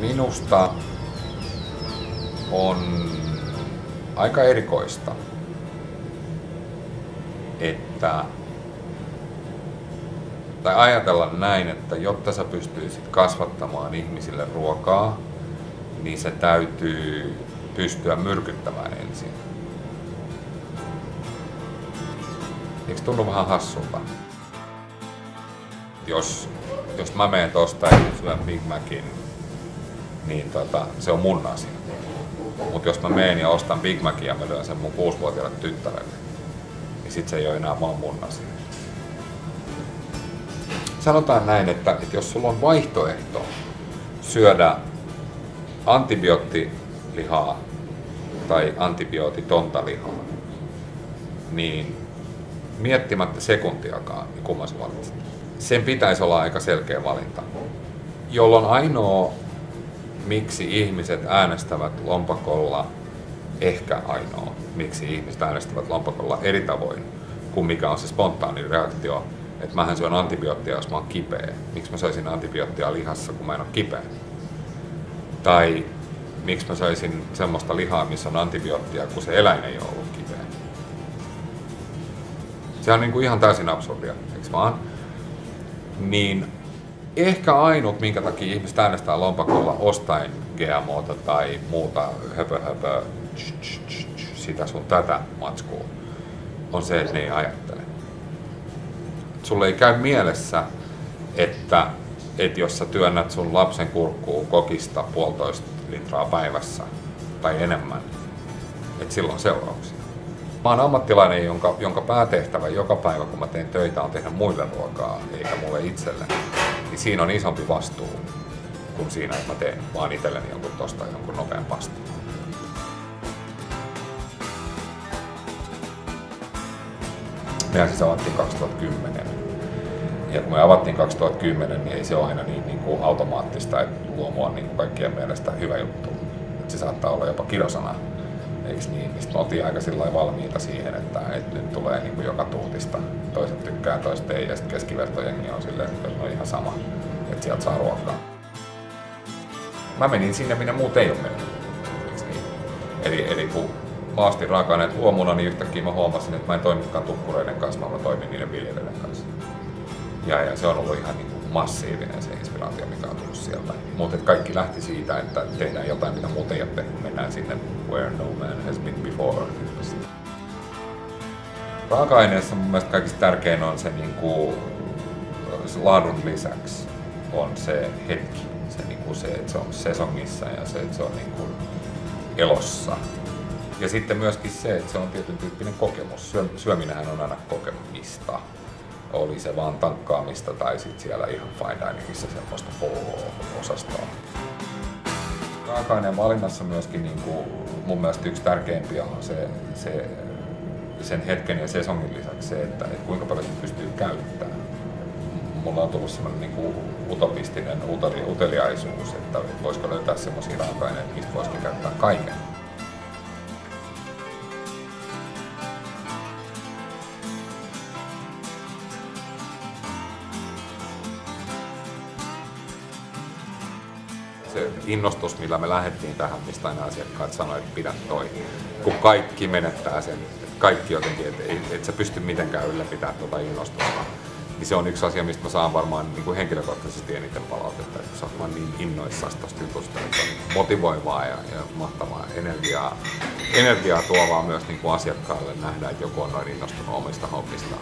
Minusta on aika erikoista, tai ajatella näin, että jotta sä pystyisit kasvattamaan ihmisille ruokaa, niin se täytyy pystyä myrkyttämään ensin. Eikö tunnu vähän hassulta? Jos mä menen tosta ja syön Big Macin, niin se on mun asia. Mutta jos mä menen ja ostan Big Macin ja mä lyön sen mun 6-vuotiaalle tyttärelle, niin sit se ei ole enää vaan mun asia. Sanotaan näin, että jos sulla on vaihtoehto syödä antibioottilihaa tai antibiootitonta lihaa, niin miettimättä sekuntiakaan, niin kumman sä valitset. Sen pitäisi olla aika selkeä valinta, jolloin ainoa miksi ihmiset äänestävät lompakolla, ehkä ainoa miksi ihmiset äänestävät lompakolla eri tavoin kuin mikä on se spontaani reaktio, että mähän syön antibioottia, jos mä oon kipeä. Miksi mä söisin antibioottia lihassa, kun mä en ole kipeä? Tai miksi mä söisin semmoista lihaa, missä on antibioottia, kun se eläin ei ole ollut kipeä? Se on niinku ihan täysin absurdia, eikö vaan? Niin ehkä ainut, minkä takia ihmiset äänestää lompakolla ostaen GMOta tai muuta höpö, sitä sun tätä matskua, on se, että ne ei ajattele. Sulle ei käy mielessä, että jos sä työnnät sun lapsen kurkkuun kokista 1,5 litraa päivässä tai enemmän, että sillä on seurauksia. Mä oon ammattilainen, jonka päätehtävä joka päivä, kun mä teen töitä, on tehdä muille ruokaa, eikä mulle itselleni. Niin siinä on isompi vastuu kuin siinä, että mä teen vaan itselleni jonkun nopean pastin. Mehän siis avattiin 2010. Ja kun me avattiin 2010, niin ei se ole aina niin kuin automaattista, että luomu on niin kuin kaikkien mielestä hyvä juttu. Että se saattaa olla jopa kirosana. Eiks niin? Mistä me oltiin aika valmiita siihen, että nyt tulee niin kuin joka tuutista. Toiset tykkää, toiset ei, ja sitten keskivertojengi on silleen, että on ihan sama, että sieltä saa ruokaa. Mä menin sinne, minne muut ei ole mennyt. Niin? Eli kun mä ostin raaka-aineet luomuna, niin yhtäkkiä mä huomasin, että mä en toimikaan tukkureiden kanssa, vaan mä toimin niiden viljelijöiden kanssa. Ja se on ollut ihan niin kuin massiivinen se inspiraatio, mikä on tullut sieltä. Mutta kaikki lähti siitä, että tehdään jotain, mitä muut ei ole tehnyt. Mennään sinne where no man has been before. Raaka-aineessa mun mielestä kaikista tärkein on se, niin kuin, se laadun lisäksi on se hetki. Se, että se on sesongissa ja se, että se on niin kuin elossa. Ja sitten myöskin se, että se on tietyn tyyppinen kokemus. Syöminenhän on aina kokemista. Oli se vaan tankkaamista tai sitten siellä ihan fine diningissa semmoista osastoa. Raaka-aineen valinnassa myöskin niin kuin, mun mielestä yksi tärkeimpiä on sen hetken ja sesongin lisäksi se, että kuinka paljon sitä pystyy käyttämään. Mulla on tullut semmoinen niin kuin utopistinen uteliaisuus, että voisiko löytää semmoisia raaka-aineita, mistä voisikin käyttää kaiken. Se innostus, millä me lähdettiin tähän, mistä aina asiakkaat sanoivat, että pidä toi. Kun kaikki menettää sen, kaikki jotenkin, että et sä pysty mitenkään ylläpitämään tuota innostusta. Niin se on yksi asia, mistä mä saan varmaan niin kuin henkilökohtaisesti eniten palautetta, että sä oot vaan niin innoissaan tosta jutusta, että on motivoivaa ja mahtavaa energiaa tuovaa myös niin kuin asiakkaalle nähdä, että joku on noin innostunut omista hommistaan.